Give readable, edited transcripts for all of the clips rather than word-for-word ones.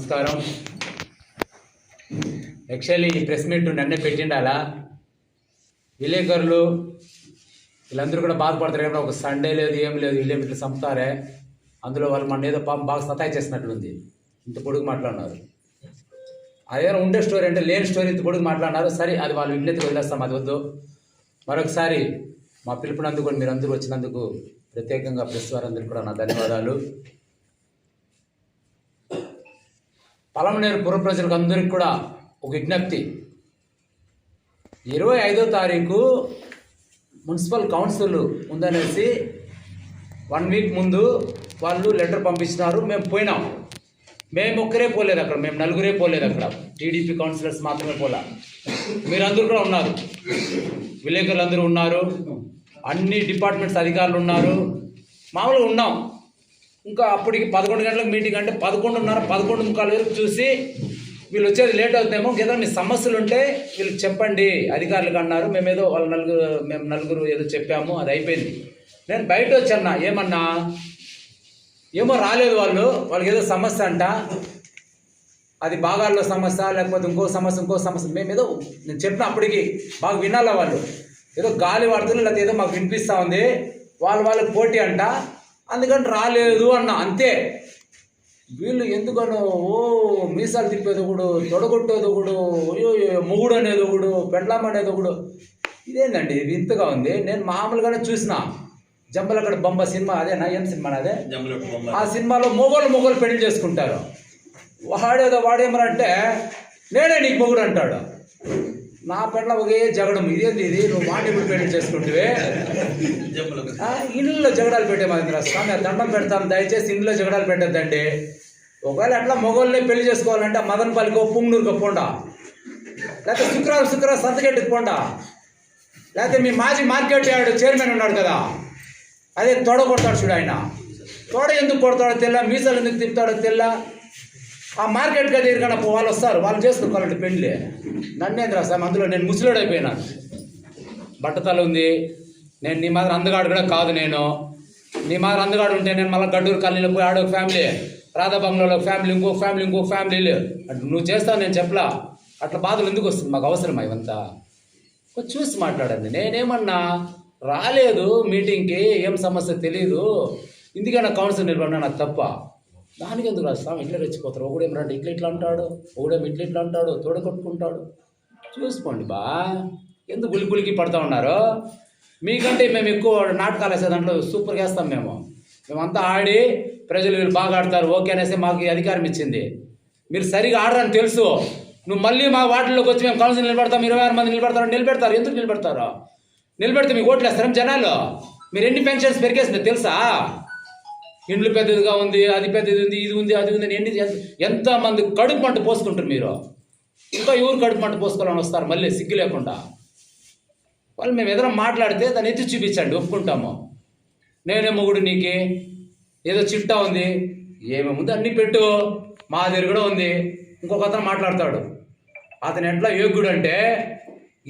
నమస్కారం. యాక్చువల్లీ ఈ press meet నన్నే పెట్టిండాలా. విలేకరులు వీళ్ళందరూ కూడా బాధపడతారు. ఒక సండే లేదు, ఏం లేదు, వీళ్ళే ఇట్లా చంపుతారే. అందులో వాళ్ళు మన ఏదో పాపం బాగా సతాయి చేసినట్లుంది. ఇంత పొడుగు మాట్లాడినారు. అదేదో ఉండే స్టోరీ అంటే లేని స్టోరీ ఇంత పొడుగు మాట్లాడినారు. సరే, అది వాళ్ళు విజ్ఞతకు వదిలేస్తాం, అది వద్దు. మరొకసారి మా పిలుపునందుకు మీరందరూ వచ్చినందుకు ప్రత్యేకంగా ప్రెస్ వారందరికీ కూడా నా ధన్యవాదాలు. పలమనేరు పుర ప్రజలకు అందరికీ కూడా ఒక విజ్ఞప్తి. 25వ తారీఖు మున్సిపల్ కౌన్సిల్ ఉందనేసి 1 వీక్ ముందు వాళ్ళు లెటర్ పంపించినారు. మేము పోయినాం. మేము ఒక్కరే పోలేదు అక్కడ, మేము నలుగురే పోలేదు అక్కడ. టీడీపీ కౌన్సిలర్స్ మాత్రమే పోలా. మీరందరూ కూడా ఉన్నారు, విలేకరులు అందరూ ఉన్నారు, అన్ని డిపార్ట్మెంట్స్ అధికారులు ఉన్నారు. మామూలుగా ఉన్నాం. ఇంకా అప్పటికి 11 గంటలకు మీటింగ్ అంటే 11:30, 11:45 వరకు చూసి వీళ్ళు వచ్చేది లేట్ అవుతామో, ఏదైనా మీ సమస్యలు ఉంటే వీళ్ళకి చెప్పండి అధికారులకు అన్నారు. మేమేదో మేము నలుగురు ఏదో చెప్పాము, అది అయిపోయింది. నేను బయట వచ్చాను. ఏమన్నా ఏమో రాలేదు వాళ్ళకి ఏదో సమస్య అంట, అది భాగాల్లో సమస్య, లేకపోతే ఇంకో సమస్య. మేమేదో నేను చెప్పిన అప్పటికి బాగా వినాలా. వాళ్ళు ఏదో గాలి వాడుతున్నారు, లేకపోతే ఏదో మాకు వినిపిస్తూ ఉంది, వాళ్ళకి పోటీ అంట, అందుకని రాలేదు అన్న, అంతే. వీళ్ళు ఎందుకనో మీసాలు తిప్పేది ఒకడు, తొడగొట్టేది ఒకడు, మొగుడు అనేది ఒకడు, పెండ్లాం అనేది ఒకడు. ఇదేందండి ఇది ఇంతగా ఉంది. నేను మామూలుగానే చూసిన జంబలగడ బొమ్మ సినిమా, అదేనా, ఏం సినిమా అదే, ఆ సినిమాలో మొగోళ్ళు పెళ్లి చేసుకుంటారు. వాడేమరంటే నేనే నీకు మొగుడు అంటాడు. నా పెళ్ళ ఒకే జగడం. ఇదేంది ఇది, నువ్వు మాట ఇప్పుడు పెళ్లి చేసుకుంటే ఇళ్ళలో జగడాలు పెట్టే మహేంద్ర స్వామి, దండం పెడతాను, దయచేసి ఇంట్లో జగడాలు పెట్టద్దండి. ఒకవేళ అట్లా మొగోళ్ళని పెళ్లి చేసుకోవాలంటే మదనపల్లికో పుంగనూరుకో పోండా, లేకపోతే శుక్రవారం సంతకెట్టుకు పోండా, లేకపోతే మీ మాజీ మార్కెట్ యార్డ్ చైర్మన్ ఉన్నాడు కదా, అదే తొడ కొడతాడు చూడు. ఆయన తొడ ఎందుకు కొడతాడో తెల్ల, మీసాలు ఎందుకు తిప్పుతాడో తెల్ల. ఆ మార్కెట్కి అది ఇరుకన్నా వాళ్ళు వస్తారు, వాళ్ళు చేసుకోవాలంటే పెళ్ళి. నన్నేంద్ర స్వామి, అందులో నేను ముసలోడైపోయినా. బట్టతల ఉంది. నేను నీ మాదిరి అందగాడు కూడా కాదు. నేను నీ మాదిరి అందగాడు ఉంటే నేను మళ్ళీ గడ్డూరు కాలనీలో పోయి ఆడొక ఫ్యామిలీ, రాధా బంగ్లాలో ఫ్యామిలీ, ఇంకో ఫ్యామిలీలు అంటే నువ్వు చేస్తావు, నేను చెప్పలా. అట్లా బాధలు ఎందుకు వస్తుంది? మాకు అవసరమా ఇవంతా? చూసి మాట్లాడండి. నేనేమన్నా రాలేదు మీటింగ్కి, ఏం సమస్య తెలీదు, ఇందుకన్నా కౌన్సిల్ నిలబడినా నాకు తప్ప. దానికి ఎందుకు రాస్తాం? ఇట్లా రెచ్చిపోతారు. ఒకడేమరంటే ఇట్లా అంటాడు, ఒకడేమో ఇట్లా అంటాడు, తోడగొట్టుకుంటాడు. చూసుకోండి బా, ఎందుకు గులికి పడుతూ ఉన్నారు? మీకంటే మేము ఎక్కువ నాటకాలు వేసే దాంట్లో సూపర్గా వేస్తాం. మేమంతా ఆడి ప్రజలు వీళ్ళు బాగా ఆడతారు ఓకే అనేసి మాకు అధికారం ఇచ్చింది. మీరు సరిగా ఆడరని తెలుసు. నువ్వు మళ్ళీ మా వాటిల్లోకి వచ్చి మేము కౌన్సిల్ నిలబడతాం, 26 మంది నిలబెడతారు. ఎందుకు నిలబెడతారు? నిలబెడితే మీకు ఓట్లు వేస్తారా జనాలు? మీరు ఎన్ని పెన్షన్స్ పెరిగేసిందో తెలుసా? ఇండ్లు పెద్దదిగా ఉంది, అది పెద్దది ఉంది, ఇది ఉంది, అది ఉంది. ఎంతమంది కడుపు మంట పోసుకుంటారు మీరు? ఇంకా ఎవరు కడుపు మంట పోసుకోవాలని వస్తారు మళ్ళీ సిగ్గు లేకుండా. వాళ్ళు మేము ఏదైనా మాట్లాడితే దాన్ని ఎత్తి చూపించండి, ఒప్పుకుంటాము. నేనే మొగుడు నీకు, ఏదో చిట్టా ఉంది, ఏమేముంది అన్నీ పెట్టు, మా దగ్గర కూడా ఉంది. ఇంకొక అతను మాట్లాడతాడు, అతను ఎట్లా యోగ్యుడు అంటే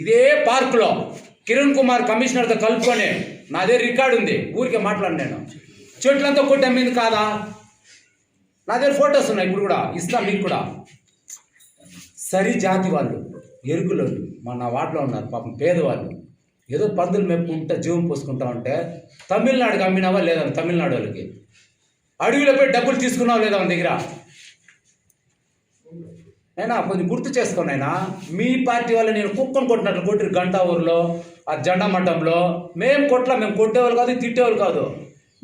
ఇదే పార్కులో కిరణ్ కుమార్ కమిషనర్తో కలుపుకొని నా దగ్గర రికార్డు ఉంది, ఊరికే మాట్లాడు. నేను చెట్లంతా కొట్టి అమ్మింది కాదా? నా దగ్గర ఫొటోస్ ఉన్నాయి, ఇప్పుడు కూడా ఇస్తాను మీకు కూడా. సరి జాతి వాళ్ళు, ఎరుకులు మన వాటిలో ఉన్నారు పాపం, పేదవాళ్ళు. ఏదో పందులు మెప్పుకుంటే జీవం పోసుకుంటా ఉంటే తమిళనాడుకి అమ్మినావా లేదా? తమిళనాడు వాళ్ళకి అడవిలోపై డబ్బులు తీసుకున్నావా లేదా మన దగ్గర? అయినా కొంచెం గుర్తు చేసుకోనైనా, మీ పార్టీ వల్ల నేను కుక్కను కొట్టినట్లు కొట్టిరు గంటా ఊరిలో, ఆ జెండా మంటంలో. మేము కొట్టేవాళ్ళు కాదు, తిట్టేవాళ్ళు కాదు.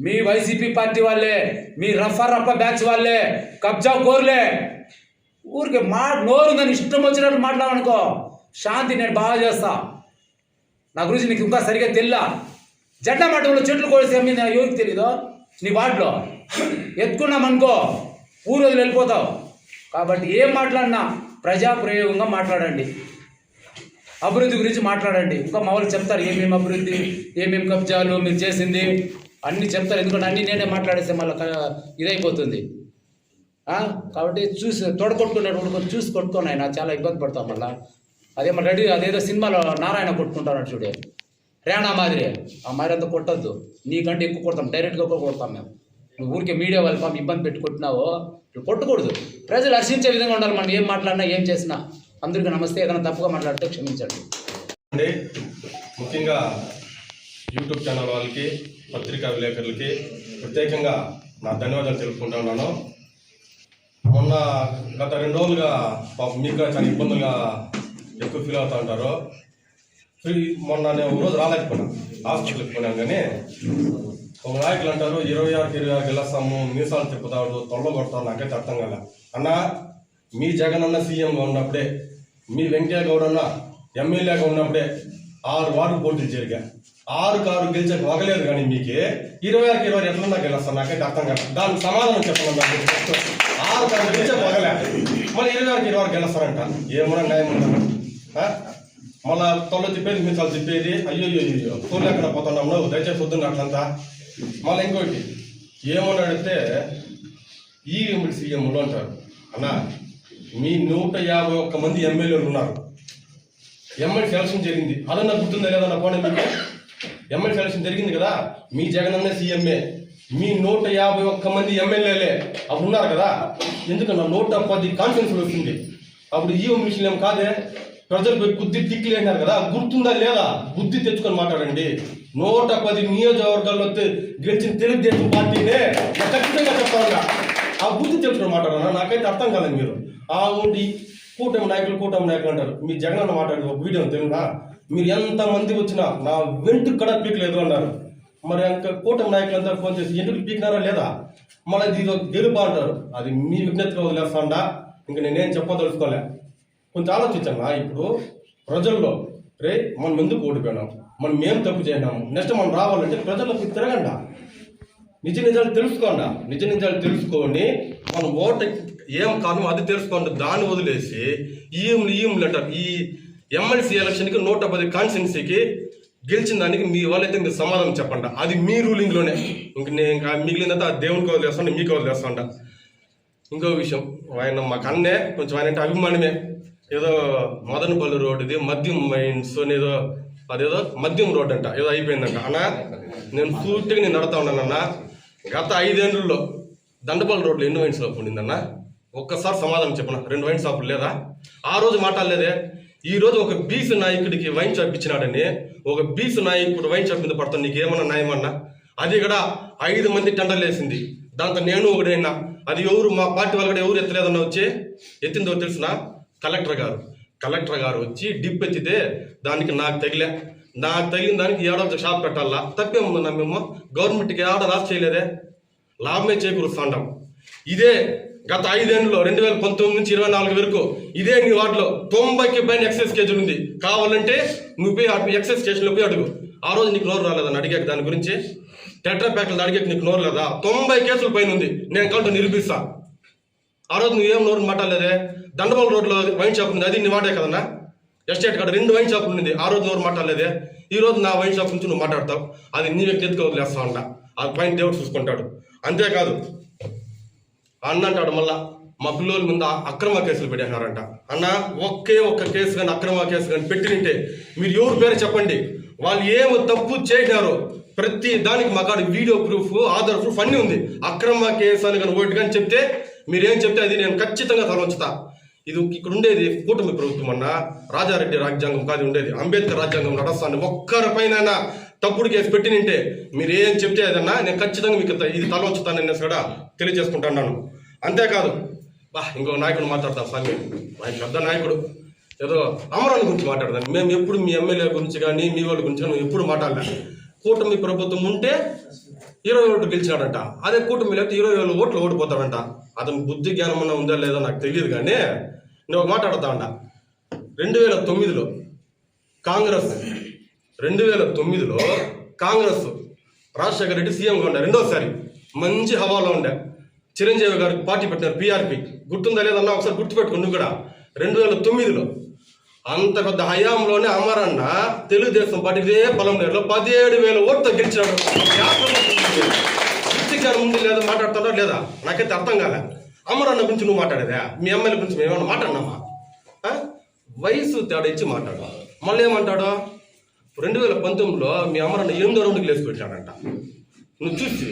మీ వైసీపీ పార్టీ వాళ్ళే, మీ రఫా బ్యాచ్ వాళ్ళే, కబ్జా కోర్లే. ఊరికి నోరుందని ఇష్టం వచ్చినట్టు మాట్లాడనుకో, శాంతి నేను బాగా చేస్తా. నా గురించి నీకు ఇంకా సరిగా తెల్లా. జెండా మంటంలో చెట్లు కోసి అమ్మింది ఎవరికి తెలీదో? నీ వాటిలో ఎత్తుకున్నామనుకో ఊరు వదిలి వెళ్ళిపోతావు. కాబట్టి ఏం మాట్లాడినా ప్రజాప్రయోగంగా మాట్లాడండి, అభివృద్ధి గురించి మాట్లాడండి. ఇంకా మా వాళ్ళు చెప్తారు ఏమేమి అభివృద్ధి, ఏమేమి కబ్జాలు మీరు చేసింది అన్నీ చెప్తారు. ఎందుకంటే అన్నీ నేనే మాట్లాడేస్తే మళ్ళీ ఇదైపోతుంది. కాబట్టి చూసి తొడగొట్టుకునేటువంటి కొంచెం చూసి కొట్టుకొని ఆయన చాలా ఇబ్బంది పడతాం. మళ్ళీ అదే మన రెడీ, అదేదో సినిమాలో నారాయణ కొట్టుకుంటాడు చూడే, రేణా మాదిరి. ఆ మాదిరి అంతా కొట్టద్దు, నీకంటే ఎక్కువ కొడతాం, డైరెక్ట్గా కొడతాం మేము. నువ్వు ఊరికే మీడియా వాళ్ళ పాపం ఇబ్బంది పెట్టుకుంటున్నావో నువ్వు కొట్టకూడదు. ప్రజలు హర్షించే విధంగా ఉండాలి. మనం ఏం మాట్లాడినా ఏం చేసినా. అందరికీ నమస్తే. ఏదైనా తప్పుగా మాట్లాడితే క్షమించండి. ముఖ్యంగా యూట్యూబ్ ఛానల్ వాళ్ళకి, పత్రికా విలేకరులకి ప్రత్యేకంగా నా ధన్యవాదాలు తెలుపుకుంటున్నాను. మొన్న గత 2 రోజులుగా పాపం మీకు చాలా ఇబ్బందులుగా ఎక్కువ ఫీల్ అవుతూ ఉంటారు. మొన్న నేను ఒక రోజు రాలేకపోయినా, హాస్పిటల్కి పోయినాను. కానీ ఒక నాయకులు అంటారు 26 గెలుస్తాము, మీసాలు తిప్పుతాడు, తొల్ల కొడతాడు. నాకైతే అర్థం కాలే. అన్న, మీ జగన్ అన్న సీఎంగా ఉన్నప్పుడే, మీ వెంకయ్య గౌడ్ అన్న ఎమ్మెల్యేగా ఉన్నప్పుడే 6 వార్డు పోటీలు జరిగా. 6 గెలిచాక వగలేదు. కానీ మీకు 26 ఎట్లన్నా గెలుస్తాను నాకైతే అర్థం కాదు. దానికి సమాధానం చెప్పండి. 6 గెలిచాక వగలే, మళ్ళీ 26 గెలుస్తారంట. ఏమన్నా న్యాయం ఉందా? మళ్ళా తొల్ల తిప్పేది, మీసాలు తిప్పేది. అయ్యో తోలు ఎక్కడ పోతున్నాము, దయచేసి వద్దు అట్లంతా. మళ్ళీ ఇంకోటి ఏమని అడిగితే ఈ సీఎంలు అంటారు. అన్న, మీ 151 మంది ఎమ్మెల్యేలు ఉన్నారు. ఎమ్మెల్యే ఎలక్షన్ జరిగింది, అదన్నా గుర్తుందా లేదా? పోనీ మీకు ఎమ్మెల్యే ఎలక్షన్ జరిగింది కదా, మీ జగన్ అన్న సీఎంఏ, మీ 151 మంది ఎమ్మెల్యేలే అప్పుడు ఉన్నారు కదా. ఎందుకన్నా 110 కాన్ఫరెన్స్లు వస్తుంది. అప్పుడు ఈ మిషన్ ఏం కాదే, ప్రజలు బుద్ధి టిక్లేసినారు కదా. గుర్తుందా లేదా? బుద్ధి తెచ్చుకొని మాట్లాడండి. 110 నియోజకవర్గాల్లో గెలిచిన తెలుగుదేశం పార్టీనే ఖచ్చితంగా చెప్తా ఉన్నా. ఆ బుద్ధి తెచ్చుకొని మాట్లాడన్నా. నాకైతే అర్థం కాలేదు. మీరు ఉండి కూటమి నాయకులు అంటారు. మీ జగన్ అన్న మాట్లాడి ఒక వీడియో తెలుగునా, మీరు ఎంతమంది వచ్చినా నా వెంటుకు కూడా పీకలేదు అన్నారు. మరి ఇంకా కూటమి నాయకులంతా ఫోన్ చేసి ఎందుకు పీకినారా లేదా? మళ్ళీ ఇది గెలుపు అంటారు. అది మీ విజ్ఞతగా వదిలేస్తాండా. ఇంకా నేనేం చెప్పదలుచుకోలే. కొంచెం ఆలోచించన్నా. ఇప్పుడు ప్రజల్లో మనం ఎందుకు ఓడిపోయినాం, మనం ఏం తప్పు చేసినాము, నెక్స్ట్ మనం రావాలంటే ప్రజలకు తిరగండా, నిజాలు తెలుసుకోండా. నిజాలు తెలుసుకొని మనం ఓటు ఏం కారణం అది తెలుసుకోండి. దాన్ని వదిలేసి ఈఎంలు అంటారు. ఈ ఎమ్మెల్సీ ఎలక్షన్కి 110 కాన్స్టిట్యున్సీకి గెలిచిన దానికి మీ వాళ్ళైతే మీరు సమాధానం చెప్పండి. అది మీ రూలింగ్లోనే. ఇంకా మిగిలినంతా దేవునికి వదిలేస్తాండి, మీకు వదిలేస్తాండ. ఇంకో విషయం, ఆయన మాకు అన్నే కొంచెం ఆయన అంటే అభిమానమే. ఏదో మదనపల్లి రోడ్ ఇది మద్యం మైన్స్ అనేదో, అదేదో మద్యం రోడ్ అంట, ఏదో అయిపోయిందంట. అన్న, నేను పూర్తిగా నడుతా ఉన్నానన్న. గత 5 ఏళ్ళలో దండపల్లి రోడ్లో ఎన్ని వైన్ షాప్ ఉండిందన్న? ఒక్కసారి సమాధానం చెప్పన. 2 వైన్ షాపులు లేదా? ఆ రోజు మాట్లాడలేదే. ఈ రోజు ఒక బీసీ నాయకుడికి వైన్ షాప్ ఇచ్చినాడని, ఒక బీసీ నాయకుడు వైన్ షాప్ మీద పడతాను, నీకు ఏమన్నా న్యాయమన్నా? అది కూడా 5 మంది టెండర్లు వేసింది. దాంతో నేను ఒకడైనా. అది ఎవరు మా పార్టీ వాళ్ళు కూడా ఎవరు ఎత్తలేదన్నా. వచ్చి ఎత్తిందో తెలిసిన కలెక్టర్ గారు వచ్చి డిప్ ఎత్తితే దానికి నాకు తగిలిన దానికి ఏడో షాప్ పెట్టాలా. తప్పేముందన్నా? మేము గవర్నమెంట్కి ఏడ లాస్ చేయలేదే, లాభమే చేకూరుస్తాండాం. ఇదే గత 5 ఏళ్ళలో 2019 నుంచి 24 వరకు ఇదే నీ వార్డులో 90కి పైన ఎక్సైజ్ కేసులు ఉంది. కావాలంటే నువ్వు పోయి ఎక్సైజ్ స్టేషన్లో పోయి అడుగు. ఆ రోజు నీకు నోరు రాలేదని అడిగాక దాని గురించి టెట్రా ప్యాక్లు అడిగాక నీకు నోరు లేదా? 90 కేసుల పైన ఉంది. నేను కౌంటర్ నిరూపిస్తా. ఆ రోజు నువ్వేం నోరు మాట్లాడలేదే. దండపల్లి రోడ్లో వైన్ షాప్ ఉంది, అది నీ మాటే కదన్నా. ఎస్టేట్ కాడ 2 వైన్ షాపులు ఉంది. ఆ రోజు నోరు మాట్లాడలేదే. ఈ రోజు నా వైన్ షాప్ నుంచి నువ్వు మాట్లాడతావు. అది నీ వ్యక్తిగతంగా వదిలేస్తా ఉంటా. ఆ పైన దేవుడు చూసుకుంటాడు. అంతేకాదు అన్న అంటాడు మళ్ళా మా పిల్లల మీద అక్రమ కేసులు పెట్టేసినారంట. అన్న, ఒక్క కేసు కానీ అక్రమ కేసు కానీ పెట్టినంటే మీరు ఎవరి పేరు చెప్పండి, వాళ్ళు ఏమో తప్పు చేసినారో ప్రతి దానికి మా కాడ వీడియో ప్రూఫ్, ఆధార్ ప్రూఫ్ అన్నీ ఉంది. అక్రమ కేసు అని కానీ ఒకటి కానీ చెప్తే మీరేం చెప్తే అది నేను ఖచ్చితంగా తలవంచుతా. ఇది ఇక్కడ ఉండేది కూటమి ప్రభుత్వం అన్న, రాజారెడ్డి రాజ్యాంగం కాదు ఉండేది, అంబేద్కర్ రాజ్యాంగం నడుస్తాను. ఒక్కరిపైన తప్పుడు కేసు పెట్టినంటే మీరు ఏం చెప్తే అదన్నా నేను ఖచ్చితంగా మీకు ఇది తలవంచుతానని కూడా తెలియజేసుకుంటున్నాను. అంతేకాదు ఇంకో నాయకుడు మాట్లాడతాం స్వామి, ఆయన పెద్ద నాయకుడు, ఏదో అమరాన్ని గురించి మాట్లాడదాం. మేము ఎప్పుడు మీ ఎమ్మెల్యే గురించి కానీ మీ వాళ్ళ గురించి కానీ ఎప్పుడు మాట్లాడలేదు. కూటమి ప్రభుత్వం ఉంటే 20 ఓట్లు గెలిచినాడంట. అదే కూటమి లేకపోతే 20,000 ఓట్లు ఓడిపోతాడంట. అతను బుద్ధి జ్ఞానం అన్న ఉందా లేదా నాకు తెలియదు. కానీ నేను మాట్లాడతా అంట 2009లో కాంగ్రెస్ రాజశేఖర రెడ్డి సీఎంగా ఉండే, రెండోసారి మంచి హవాలో ఉండే. చిరంజీవి గారికి పార్టీ పెట్టినారు, పీఆర్పీ. గుర్తుందా లేదన్నా? ఒకసారి గుర్తుపెట్టుకుని నువ్వు కూడా. 2009లో అంత పెద్ద హయాంలోనే అమరన్న తెలుగుదేశం పార్టీ ఇదే పొలంనేరులో 17,000 ఓట్లతో గెలిచినాడు. గుర్తిగానే ఉంది లేదా? మాట్లాడుతున్నా లేదా? నాకైతే అర్థం కాలే. అమరన్న గురించి నువ్వు మాట్లాడేదా? మీ ఎమ్మెల్యే గురించి మేమేమన్నా మాట్లాడినామా? వయసు తేడా ఇచ్చి మాట్లాడు. మళ్ళీ ఏమంటాడు? 2019లో మీ అమరన్న 8వ రౌండ్కి లేచి పెట్టాడంట. నువ్వు చూసి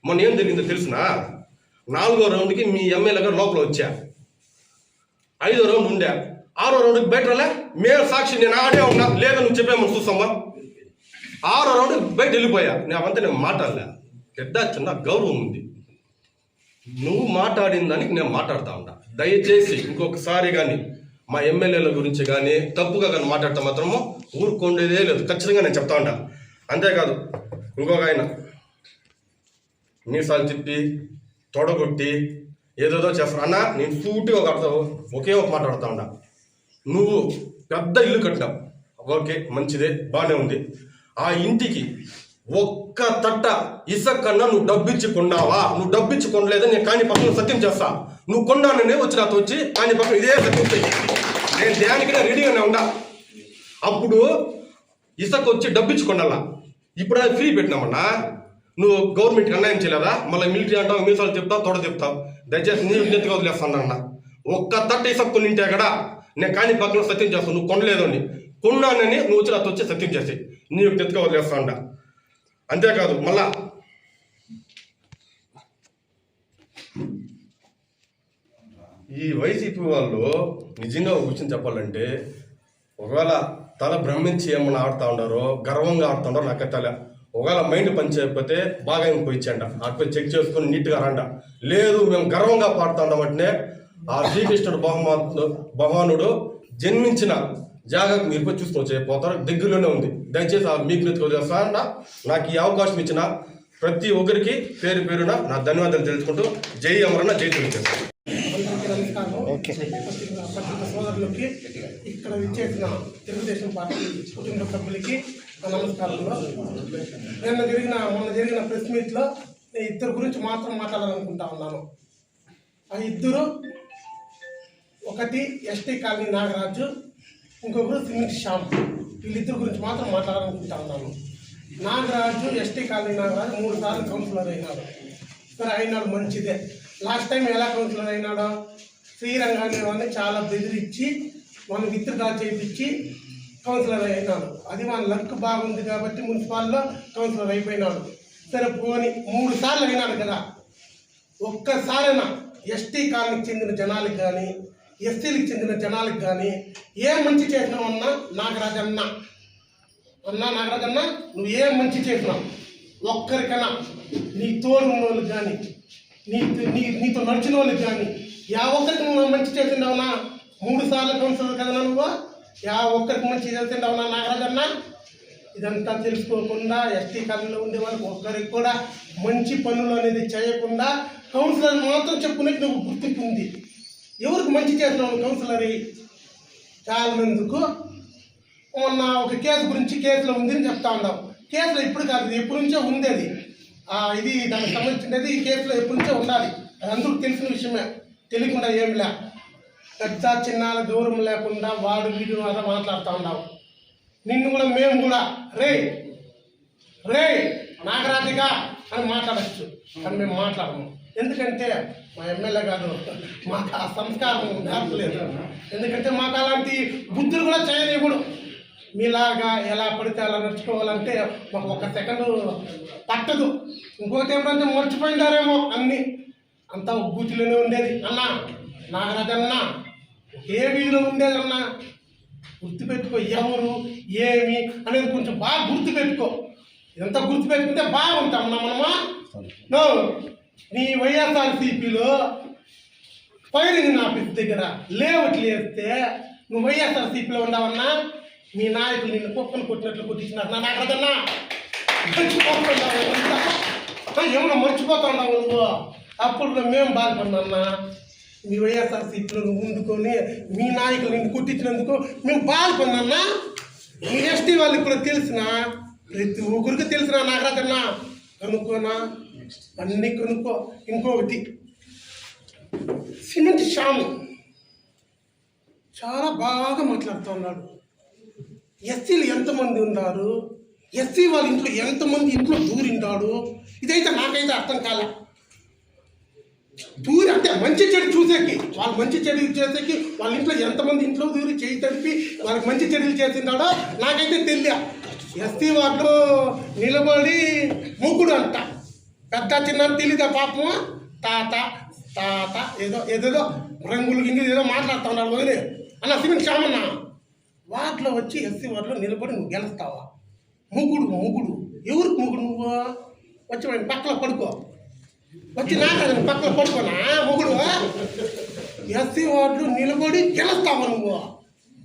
మొన్న ఏం జరిగిందో తెలిసినా 4వ రౌండ్కి మీ ఎమ్మెల్యే గారు లోపల వచ్చా, 5వ రౌండ్ ఉండే, 6వ రౌండ్కి బయటలే మేము సాక్షి, నేను ఆడే ఉన్నా లేదా నువ్వు చెప్పేమని చూస్తామా. 6వ రౌండ్కి బయట వెళ్ళిపోయా. నేను మాట్లాడలే, పెద్ద చిన్న గౌరవం ఉంది. నువ్వు మాట్లాడిన దానికి నేను మాట్లాడుతూ ఉంటా. దయచేసి ఇంకొకసారి కానీ మా ఎమ్మెల్యేల గురించి కానీ తప్పుగా కానీ మాట్లాడితే మాత్రము ఊరుకుండేదే లేదు, ఖచ్చితంగా నేను చెప్తా ఉంటా. అంతేకాదు ఇంకొక ఆయన మీసాలు తిప్పి తొడగొట్టి ఏదేదో చేస్తాను అన్న. నేను సూటిగా ఒకే ఒక మాట్లాడుతూ ఉంటా. నువ్వు పెద్ద ఇల్లు కట్టినావు, ఓకే మంచిదే బాగానే ఉంది. ఆ ఇంటికి ఒక్క తట్ట ఇసుక కన్నా నువ్వు డబ్బిచ్చి కొన్నావా? నువ్వు డబ్బిచ్చి కొనలేదని నేను కానీ పక్కన సత్యం చేస్తా. నువ్వు కొన్నాననే వచ్చి నాతో వచ్చి కానీ పక్కన ఇదే సత్యం చేయి. నేను దేనికి రెడీగానే ఉండా. అప్పుడు ఇసుక వచ్చి డబ్బిచ్చి కొనాలా, ఇప్పుడు అది ఫ్రీ పెట్టినామన్నా. నువ్వు గవర్నమెంట్కి అన్యాయం చేయలేదా? మళ్ళీ మిలిటరీ అంటావు, మీసాలు చెప్తావు, తొడ చెప్తావు. దయచేసి నీ విజ్ఞతగా వదిలేస్తాను అన్న. ఒక్క తట్ట ఇసుక కొనింటే కదా నేను కానీ పక్కన సత్యం చేస్తాను. నువ్వు కొనలేదు అని, కొన్నానని నువ్వు వచ్చి నాతో వచ్చి సత్యం చేసి నీ విజ్ఞతగా వదిలేస్తా అంట. అంతేకాదు మళ్ళా ఈ వైసీపీ వాళ్ళు నిజంగా ఒక విషయం చెప్పాలంటే, ఒకవేళ తల భ్రమించి ఏమన్నా ఆడుతూ ఉండారో, గర్వంగా ఆడుతుండారో నాకు తెల. ఒకవేళ మైండ్ పని చేయకపోతే బాగా పోయిచ్చంట, అక్కడ చెక్ చేసుకొని నీట్గా రండ. లేదు మేము గర్వంగా పాడుతూ ఉండమంటే ఆ శ్రీకృష్ణుడు భగవానుడు జన్మించిన జాగాకు మీరు పోయి చూసుకొని చేయకపోతారు, దగ్గరలోనే ఉంది. దయచేసి మీకు వదిలేస్తా. నాకు ఈ అవకాశం ఇచ్చిన ప్రతి ఒక్కరికి పేరు పేరున నా ధన్యవాదాలు తెలుసుకుంటూ జై అమరన్న, జై తెలుగు. పత్రిక సోదరులకి, ఇక్కడ విచ్చేసిన తెలుగుదేశం పార్టీ కుటుంబ సభ్యులకి నమస్కారంలో. మొన్న జరిగిన ప్రెస్ మీట్లో నేను ఇద్దరు గురించి మాత్రం మాట్లాడాలనుకుంటా ఉన్నాను. ఆ ఇద్దరు, ఒకటి ఎస్టీ కాలనీ నాగరాజు, ఇంకొకరు సిమెంట్ శ్యామ్. వీళ్ళిద్దరు గురించి మాత్రం మాట్లాడాలనుకుంటా ఉన్నాను. నాగరాజు, ఎస్టీ కాలనీ నాగరాజు 3 సార్లు కౌన్సిలర్ అయినాడు. సరే అయినాడు, మంచిదే. లాస్ట్ టైం ఎలా కౌన్సిలర్ అయినాడో, శ్రీరంగాన్ని వాళ్ళని చాలా బెదిరించి వాళ్ళని విత్డ్రా చేయించి కౌన్సిలర్ అయినాడు. అది వాళ్ళ లక్ బాగుంది కాబట్టి మున్సిపాల్లో కౌన్సిలర్ అయిపోయినాడు. సరే పోని 3 సార్లు అయినాడు కదా, ఒక్కసారైనా ఎస్టీ కాలనీకి చెందిన జనాలకు కానీ ఎస్సీలకు చెందిన జనాలకు కానీ ఏం మంచి చేసినావన్నా నాగరాజన్న, నాగరాజన్న నువ్వు ఏం మంచి చేసినావు? ఒక్కరికైనా నీ తోడు ఉన్న వాళ్ళకి కానీ నీతో నడిచిన వాళ్ళకి కానీ ఒక్కరికి నువ్వు మంచి చేసిండవునా? 3 సార్లు కౌన్సిలర్ కదా నువ్వు, ఒక్కరికి మంచి చేసిండవునా నాగరాజన్న? ఇదంతా తెలుసుకోకుండా ఎస్టీ కాలనీలో ఉండే వాళ్ళకి ఒక్కరికి కూడా మంచి పనులు అనేది చేయకుండా కౌన్సిలర్ మాత్రం చెప్పుకునే నువ్వు గుర్తింపు ఉంది. ఎవరికి మంచి చేసినావు కౌన్సిలర్? చాలా మందికు మొన్న ఒక కేసు గురించి కేసులో ఉంది అని చెప్తా ఉన్నావు. కేసులో ఇప్పుడు కాదు, ఎప్పటి నుంచో ఉంది అది. ఇది దానికి సంబంధించినది ఈ కేసులో ఎప్పటి నుంచో ఉండాలి. అది అందరూ తెలిసిన విషయమే, తెలియకుండా ఏమి లే. పెద్ద చిన్నాల గౌరవం లేకుండా వాడు వీడు అలా మాట్లాడుతూ ఉన్నావు. నిన్ను కూడా మేము కూడా రే నాగరాజుగా అని మాట్లాడచ్చు, కానీ మేము మాట్లాడము. ఎందుకంటే మా ఎమ్మెల్యే గారు మాకు ఆ సంస్కారం నేర్పలేదు. ఎందుకంటే మాకు అలాంటి బుద్ధులు కూడా చేయలేకూడదు. మీలాగా ఎలా పడితే అలా నడుచుకోవాలంటే మాకు 1 సెకండ్ పట్టదు. ఇంకోటి ఏమిటంటే మర్చిపోయిండారేమో అన్నీ, అంతా బూతిలోనే ఉండేది. అన్నా నాగరాజన్న ఒకే వీధిలో ఉండేదన్నా. గుర్తుపెట్టుకో, ఎవరు ఏమి అనేది కొంచెం బాగా గుర్తుపెట్టుకో. ఇదంతా గుర్తుపెట్టుకుంటే బాగుంటామన్నా మనమా. నో, నీ వైఎస్ఆర్సీపీలో ఫైరింగ్ ఆఫీస్ దగ్గర లేఅవుట్లు వేస్తే నువ్వు వైఎస్ఆర్సీపీలో ఉండవన్నా. మీ నాయకులు నిన్ను కుక్కను కొట్టినట్లు కొట్టించినారు. నా నాగరాజన్నా ఏమన్నా మర్చిపోతున్నావు నువ్వు? అప్పుడు మేము బాధపడినా. మీ వైఎస్ఆర్సీపీలో నువ్వు ఉండుకొని మీ నాయకులు నిన్ను కొట్టించినందుకు మేము బాధపడినా. మీ ఎస్టీ వాళ్ళకి కూడా తెలిసిన, ప్రతి ఒక్కరికి తెలిసిన నాగరాజన్న. కనుక్కోనా, అన్నీ కనుక్కో. ఇంకొకటి, సిమెంట్ శ్యామ్ చాలా బాగా మాట్లాడుతున్నాడు. ఎస్సీలు ఎంతమంది ఉన్నారు, ఎస్సీ వాళ్ళ ఇంట్లో ఎంతమంది ఇంట్లో దూరింటాడు, ఇదైతే నాకైతే అర్థం కాలే. దూరి అంటే మంచి చెడు చూసేకి, వాళ్ళు మంచి చర్యలు చేసేకి వాళ్ళ ఇంట్లో ఎంతమంది ఇంట్లో దూరి చేయి తడిపి వాళ్ళకి మంచి చర్యలు చేసిండాడో నాకైతే తెలియ. ఎస్సీ వాళ్ళు నిలబడి మొగ్గుడు అంట, పెద్ద చిన్న తెలీదా పాపము తాత తాత ఏదేదో రంగులు గింగులు ఏదో మాట్లాడుతూ ఉన్నారు వదిలే అన్న సిమెంట్ శ్యామన్న వాటిలో వచ్చి ఎస్సీ వాటిలో నిలబడి నువ్వు గెలుస్తావా ముగ్గుడు ఎవరికి ముగ్గుడు నువ్వు వచ్చి వాడిని పక్కన పడుకో వచ్చి నాకది పక్కన పడుకోనా ముగ్గుడు ఎస్సీ వాటిలో నిలబడి గెలుస్తావా నువ్వు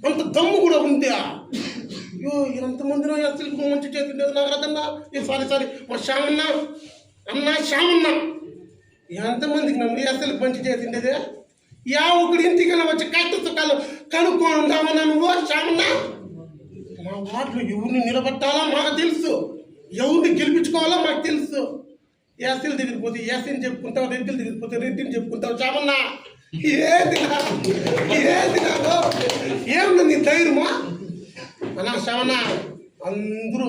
అంత దమ్ము కూడా ఉంది అయ్యో ఎంతమందిలో ఎస్సీలకు మంచి చేతుండేది నాకు అదన్నా సారీ మా శ్యామన్న శ్యామన్న ఎంతమందికి నన్ను ఎస్సీలకు మంచి చేసిండేది ఒకటి ఇంటికన్నా వచ్చి కష్ట సుఖాలు కనుక్కొని ఉంటామన్నా నువ్వు శ్యామన్న మా వార్డులో ఎవరిని నిలబెట్టాలో మాకు తెలుసు ఎవరిని గెలిపించుకోవాలో మాకు తెలుసు ఎస్సీలు దగ్గరికి పోతే ఎస్సీని చెప్పుకుంటావు రెడ్డిలు దగ్గరికి పోతే రెడ్డిని చెప్పుకుంటావు శ్యామన్న ఏది నాకు ఏమన్నా నీ ధైర్యమా అన్నా శ్యామన్న అందరూ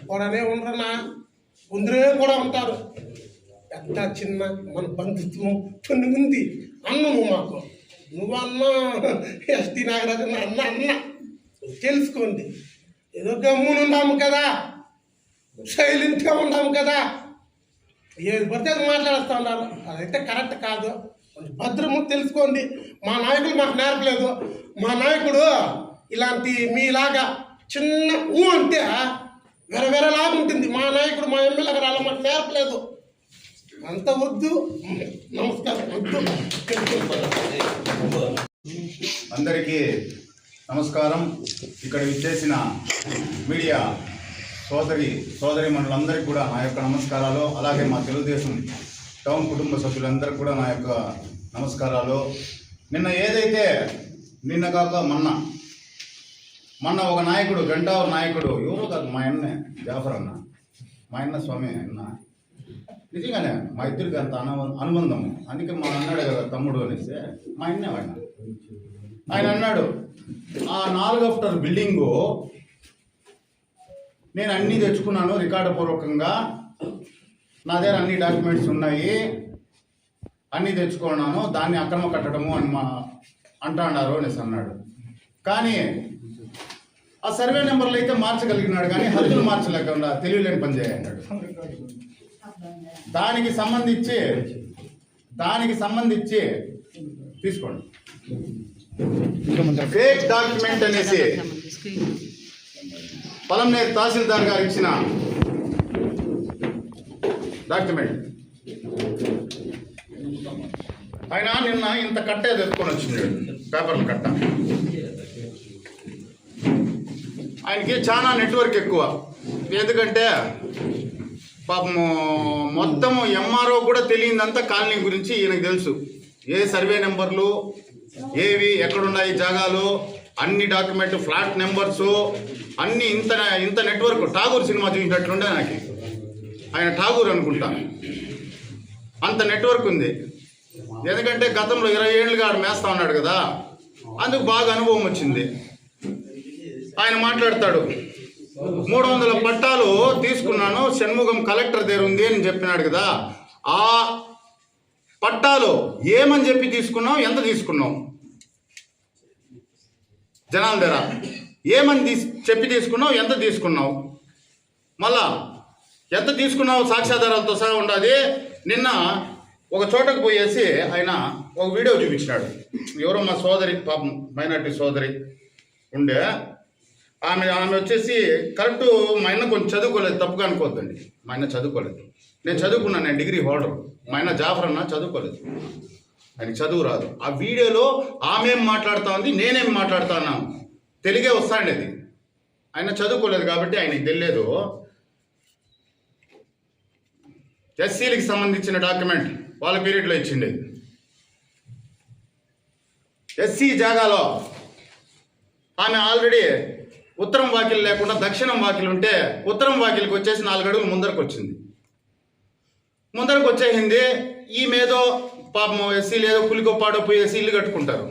కూడానే ఉండరన్నా కొందరే కూడా ఉంటారు పెద్ద చిన్న మన బంధుత్వం కొన్ని ఉంది అన్న నువ్వు మాకు నువ్వన్నా ఎస్టీ నాగరాజు అన్న తెలుసుకోండి ఏదో గమ్మున ఉన్నాము కదా సైలెంట్గా ఉన్నాము కదా ఏది పడితే అది మాట్లాడుతూ ఉన్నారు అదైతే కరెక్ట్ కాదు భద్రము తెలుసుకోండి మా నాయకులు మాకు నేర్పలేదు మా నాయకుడు ఇలాంటి మీలాగా చిన్న అంటే వేరేలాగా ఉంటుంది మా నాయకుడు మా ఎమ్మెల్యే గారు అలా మాకు నేర్పలేదు అంత వద్దు నమస్కారం వద్దు అందరికీ నమస్కారం. ఇక్కడ విచ్చేసిన మీడియా సోదరిమణులందరికీ కూడా నా యొక్క నమస్కారాలు. అలాగే మా తెలుగుదేశం టౌన్ కుటుంబ సభ్యులందరికీ కూడా నా యొక్క నమస్కారాలు. నిన్న కాక మొన్న ఒక నాయకుడు గంటావర్ నాయకుడు ఎవరో కాదు మా అన్న జాఫర్ అన్న మా అన్న స్వామి అన్న నిజంగానే మా ఇద్దరికి అంత అనుబంధము. అందుకే మా అన్నాడు కదా తమ్ముడు అనేసి మా అన్నే ఆయన అన్నాడు ఆ 4 బిల్డింగు నేను అన్నీ తెచ్చుకున్నాను రికార్డు పూర్వకంగా నా దగ్గర అన్ని డాక్యుమెంట్స్ ఉన్నాయి అన్నీ తెచ్చుకున్నాను దాన్ని అక్రమ కట్టడము అని అంటున్నారు అనేసి అన్నాడు. కానీ ఆ సర్వే నెంబర్లు అయితే మార్చగలిగినాడు కానీ హద్దులు మార్చలేకుండా తెలియలేని పని చేయన్నాడు. దానికి సంబంధించి తీసుకోండి ఫేక్ డాక్యుమెంట్ అనేసి పలంనేరు తహసీల్దార్ గారు ఇచ్చిన డాక్యుమెంట్. ఆయన నిన్న ఇంత కట్టే తెచ్చుకొని వచ్చింది పేపర్ల కట్ట. ఆయనకి చాలా నెట్వర్క్ ఎక్కువ. ఎందుకంటే పాపము మొత్తము ఎంఆర్ఓ కూడా తెలియదంతా కాలనీ గురించి ఈయనకు తెలుసు. ఏ సర్వే నెంబర్లు ఏవి ఎక్కడున్నాయి జాగాలు అన్ని డాక్యుమెంట్ ఫ్లాట్ నెంబర్సు అన్నీ ఇంత నెట్వర్క్. ఠాగూర్ సినిమా చూసినట్లుండే నాకు. ఆయన ఠాగూర్ అనుకుంటా అంత నెట్వర్క్ ఉంది. ఎందుకంటే గతంలో 20 ఏళ్ళుగా ఆడు మేస్తా ఉన్నాడు కదా, అందుకు బాగా అనుభవం వచ్చింది. ఆయన మాట్లాడతాడు 300 పట్టాలు తీసుకున్నాను షణ్ముగం కలెక్టర్ దగ్గర ఉంది అని చెప్పినాడు కదా. ఆ పట్టాలు ఏమని చెప్పి తీసుకున్నావు, ఎంత తీసుకున్నావు, జనాల దగ్గర ఏమని చెప్పి తీసుకున్నావు, ఎంత తీసుకున్నావు, మళ్ళా ఎంత తీసుకున్నావు సాక్ష్యాధారాలతో సహా ఉండాలి. నిన్న ఒక చోటకు పోయేసి ఆయన ఒక వీడియో చూపించినాడు. ఎవరో మా సోదరి పాపం మైనార్టీ సోదరి ఉండే ఆమె వచ్చేసి కరెక్టు మా ఆయన కొంచెం చదువుకోలేదు, తప్పుగా అనుకోవద్దండి. మా ఆయన చదువుకోలేదు, నేను చదువుకున్నాను, నేను డిగ్రీ హోల్డర్. మా ఆయన జాఫర్ అన్న చదువుకోలేదు, ఆయనకి చదువు రాదు. ఆ వీడియోలో ఆమె ఏం మాట్లాడుతూ ఉంది, నేనేం మాట్లాడుతాను తెలుగే వస్తాండేది. ఆయన చదువుకోలేదు కాబట్టి ఆయనకి తెలియదు. ఎస్సీలకు సంబంధించిన డాక్యుమెంట్ వాళ్ళ పీరియడ్లో ఇచ్చిండేది. ఎస్సీ జాగాలో ఆమె ఆల్రెడీ ఉత్తరం వాకిలు లేకుండా దక్షిణం వాకిలు ఉంటే ఉత్తరం వాకిలికి వచ్చేసి 4 అడుగులు ముందరకు వచ్చేసింది. ఈమెదో పాపం ఎస్సీలు ఏదో పులికొప్పాడో పోయేసి ఇల్లు కట్టుకుంటారు.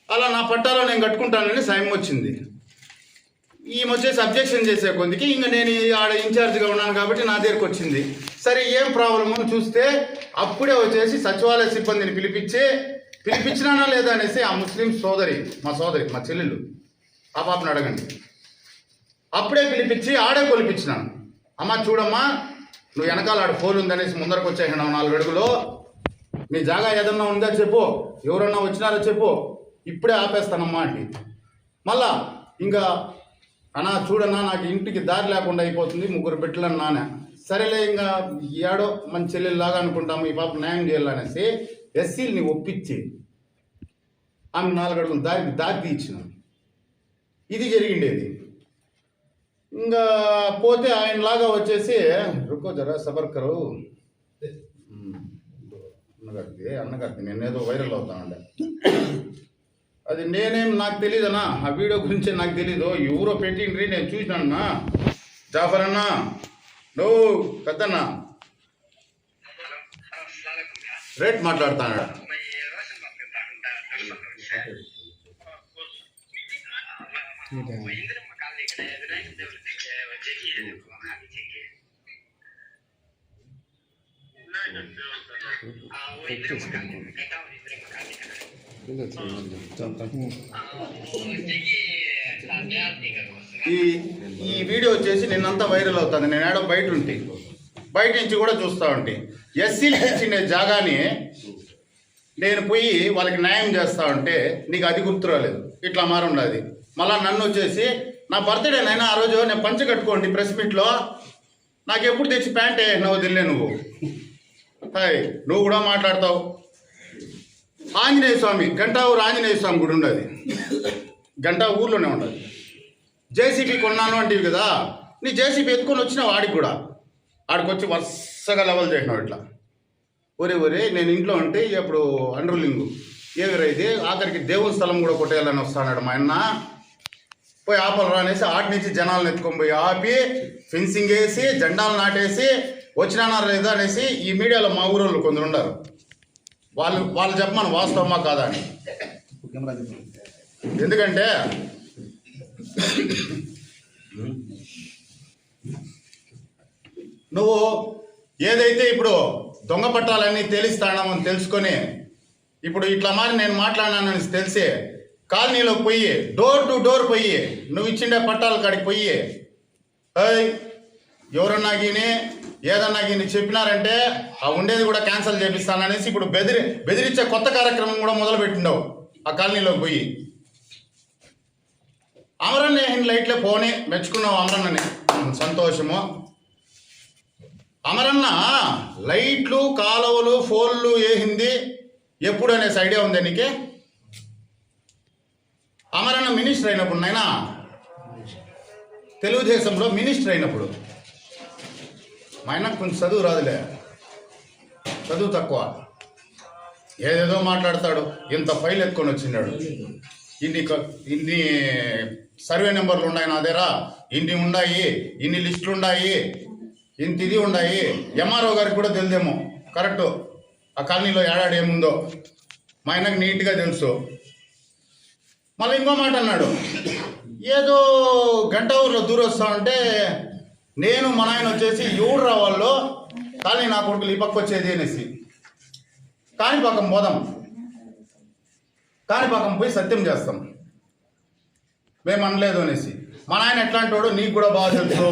అలా నా పట్టాలో నేను కట్టుకుంటానని సాయం వచ్చింది. ఈమె వచ్చేసి అబ్జెక్షన్ చేసే కొందికి ఇంకా నేను ఆడ ఇన్ఛార్జ్గా ఉన్నాను కాబట్టి నా దగ్గరకు వచ్చింది. సరే ఏం ప్రాబ్లము చూస్తే అప్పుడే వచ్చేసి సచివాలయ సిబ్బందిని పిలిపించినానా లేదా అనేసి ఆ ముస్లిం సోదరి మా చెల్లెలు ఆ పాపను అడగండి. అప్పుడే పిలిపించి ఆడే కొలిపించినాను. అమ్మ చూడమ్మా నువ్వు వెనకాల ఆడ ఫోన్ ఉందనేసి ముందరకు వచ్చేసినావు 4 అడుగులు. నీ జాగా ఏదన్నా ఉందా చెప్పు, ఎవరన్నా వచ్చినారో చెప్పు, ఇప్పుడే ఆపేస్తానమ్మా అంటే మళ్ళా ఇంకా అన్నా చూడన్నా నాకు ఇంటికి దారి లేకుండా అయిపోతుంది, 3 బిడ్డలని నాన్న. సరేలే ఇంకా ఏడో మన చెల్లెల్లాగా అనుకుంటాము, ఈ పాప న్యాయం చేయాలనేసి ఎస్సీలని ఒప్పించి ఆమె 4 అడుగులు దారి తీయించిన. ఇది జరిగిండేది. ఇంకా పోతే ఆయనలాగా వచ్చేసి రుకో జరా సబర్ కరు అన్నగారిది నేనేదో వైరల్ అవుతానండి. అది నేనేం నాకు తెలీదన్నా, ఆ వీడియో గురించి నాకు తెలీదు. ఎవరో పెట్టిండ్రి, నేను చూసినానన్నా. జాఫర్ అన్నా, నువ్వు పెద్దన్నా రేట్ మాట్లాడతాను. ఈ వీడియో వచ్చేసి నిన్నంతా వైరల్ అవుతుంది. నేను ఏడో బయట నుంచి కూడా చూస్తూ ఉంటే ఎస్సీలకు ఇచ్చిన జాగాని నేను పోయి వాళ్ళకి న్యాయం చేస్తా ఉంటే నీకు అది గుర్తు రాలేదు, ఇట్లా మారుండదు. మళ్ళీ నన్ను వచ్చేసి నా బర్త్డేనైనా ఆ రోజు నేను పంచ కట్టుకోండి ప్రెస్ మీట్లో, నాకు ఎప్పుడు తెచ్చి ప్యాంట్ వేసినావు తెలిలే నువ్వు. హాయ్ నువ్వు కూడా మాట్లాడతావు. ఆంజనేయ స్వామి గంటావూరు ఆంజనేయ స్వామి గుడి ఉండదు, గంటా ఊర్లోనే ఉండదు. జేసీబీ కొన్నాను అంటివి కదా, నీ జేసీబీ ఎత్తుకొని వచ్చినావు ఆడికి కూడా. ఆడికొచ్చి వరుసగా లెవెల్ చేసినావు ఇట్లా. ఒరే నేను ఇంట్లో ఉంటే ఇప్పుడు అండర్లింగు ఏవిరైతే ఆఖరికి దేవుని స్థలం కూడా కొట్టేయాలని వస్తాడు మా అన్న. పోయి ఆపలరా అనేసి ఆటి నుంచి జనాలను ఎత్తుకొని పోయి ఆపి ఫెన్సింగ్ వేసి జెండాలు నాటేసి వచ్చినానా లేదా అనేసి ఈ మీడియాలో మా ఊరోళ్ళు కొందరు ఉన్నారు. వాళ్ళు చెప్పమని వాస్తవమా కాదా అని. ఎందుకంటే నువ్వు ఏదైతే ఇప్పుడు దొంగ పట్టాలన్నీ తేలిస్తానని తెలుసుకొని ఇప్పుడు ఇట్లా మరి నేను మాట్లాడినానని తెలిసి కాలనీలో పోయి డోర్ టు డోర్ పోయి నువ్వు ఇచ్చిండే పట్టాల కాడికి పోయి ఎవరన్నా గీని ఏదన్నా గీని చెప్పినారంటే ఆ ఉండేది కూడా క్యాన్సిల్ చేపిస్తాననేసి ఇప్పుడు బెదిరించే కొత్త కార్యక్రమం కూడా మొదలుపెట్టిండవు ఆ కాలనీలోకి పోయి. అమరన్న లైట్లే పోనీ మెచ్చుకున్నావు అమరన్నని, సంతోషము. అమరన్న లైట్లు కాలువలు ఫోన్లు వేసింది ఎప్పుడు అనేసి ఐడియా ఉంది నీకే? అమరన్న మినిస్టర్ అయినప్పుడు నైనా తెలుగుదేశంలో మినిస్టర్ అయినప్పుడు మా ఆయనకు కొంచెం చదువు రాదులే, చదువు తక్కువ, ఏదేదో మాట్లాడతాడు. ఇంత ఫైల్ ఎత్తుకొని వచ్చినాడు, ఇన్ని సర్వే నెంబర్లు ఉన్నాయి నా దగ్గర, ఇన్ని ఉన్నాయి, ఇన్ని లిస్టులు ఉన్నాయి, ఇంత ఇది ఉన్నాయి. ఎంఆర్ఓ గారికి కూడా తెలిదేమో కరెక్టు ఆ కాలనీలో ఏడాడు ఏముందో మా ఆయనకు నీట్గా తెలుసు. మళ్ళీ ఇంకో మాట అన్నాడు, ఏదో గంట ఊర్లో దూరొస్తా ఉంటే నేను మన ఆయన వచ్చేసి ఎవరు రావాలో కానీ నా కొడుకులు ఈ పక్క వచ్చేది అనేసి కాణిపాకం పోదాం, కాణిపాకం పోయి సత్యం చేస్తాం మేము అనలేదు అనేసి. మన ఆయన ఎట్లాంటి వాడు నీకు కూడా బాగా తెలుసు.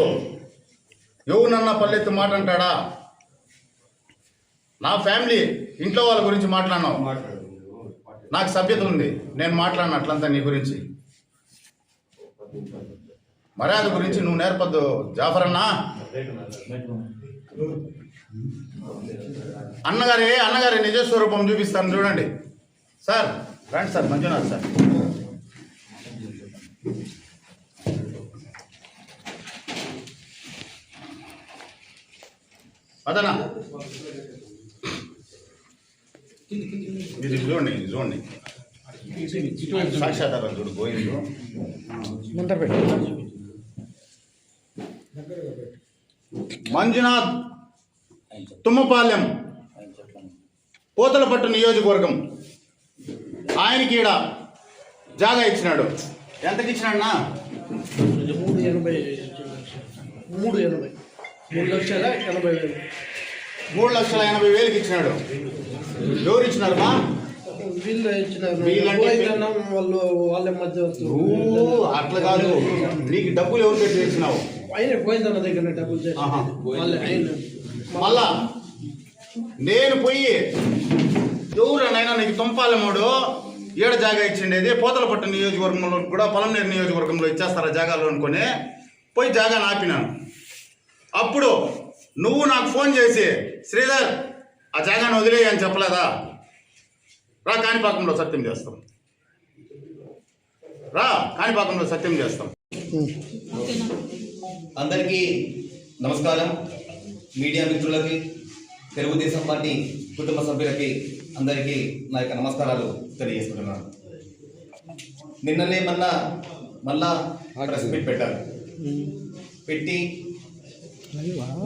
ఎవరినన్నా పల్లెత్తు మాట అంటాడా? నా ఫ్యామిలీ ఇంట్లో వాళ్ళ గురించి మాట్లాడినావు, నాకు సభ్యత ఉంది, నేను మాట్లాడిన అట్లంతా నీ గురించి. మర్యాద గురించి నువ్వు నేర్పద్దు జాఫర్ అన్నా. అన్నగారి నిజ స్వరూపం చూపిస్తాను చూడండి. సార్ రండి సార్, మంజునాథ్ సార్. అదనా ఇది చూడండి సాక్షాధారం చూడు గోయిందు. మంజునాథ్ తుమ్మపాలెం పోతలపట్టు నియోజకవర్గం. ఆయనకి ఈడ జాగా ఇచ్చినాడు. ఎంతకి ఇచ్చినాడన్నా? 3,80,000 ఇచ్చినాడు. ఎవరు ఇచ్చినారు మా? వాళ్ళ మధ్య అట్లా కాదు, నీకు డబ్బులు ఎవరు పెట్టి ఇచ్చినావు? ఆయన పోయిందన్న దగ్గర డబ్బులు మళ్ళా నేను పోయి ఎవరైనా నీకు తుంపాలమోడు ఏడు జాగా ఇచ్చిండేది పోతలపట్టు నియోజకవర్గంలో కూడా పొలంనేరు నియోజకవర్గంలో ఇచ్చేస్తారు ఆ జాగాలో అనుకుని పోయి జాగా ఆపినాను. అప్పుడు నువ్వు నాకు ఫోన్ చేసి శ్రీధర్ ఆ జాగాను వదిలేయి అని చెప్పలేదా? రా కాణిపాకంలో సత్యం చేస్తాం, రా కాణిపాకంలో సత్యం చేస్తాం. అందరికీ నమస్కారం. మీడియా మిత్రులకి, తెలుగుదేశం పార్టీ కుటుంబ సభ్యులకి అందరికీ నా యొక్క నమస్కారాలు తెలియజేస్తున్నాను. నిన్ననే మళ్ళా ప్రెస్ మీట్ పెట్టారు. పెట్టి